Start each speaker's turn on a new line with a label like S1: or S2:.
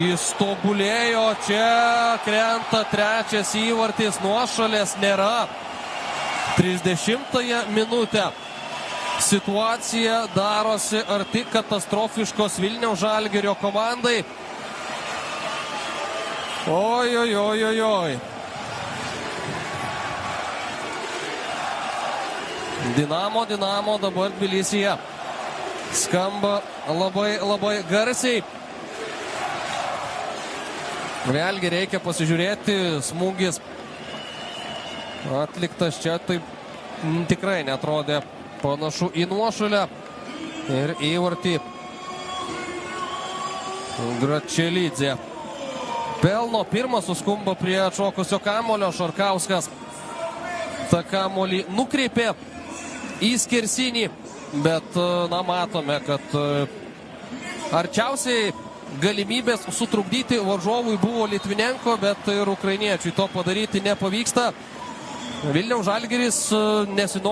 S1: Jis tobulėjo, čia krenta trečias įvartis, nuošalės nėra. 30 minutę. Situacija darosi arti katastrofiškos Vilniaus Žalgirio komandai. Oi. Dinamo dabar Tbilisyje. Skamba labai garsiai. Vėlgi reikia pasižiūrėti, smūgis atliktas čia, taip tikrai netrodė panašu į nuošalę. Ir įvartį Gračelydzė pelno, pirmas suskumba prie atšokusio kamulio. Šarkauskas tą kamulį nukreipė į skersinį, bet matome, kad arčiausiai galimybės sutrukdyti varžovui buvo Litvinenko, bet ir ukrainiečiui to padaryti nepavyksta. Vilniaus Žalgiris nesinori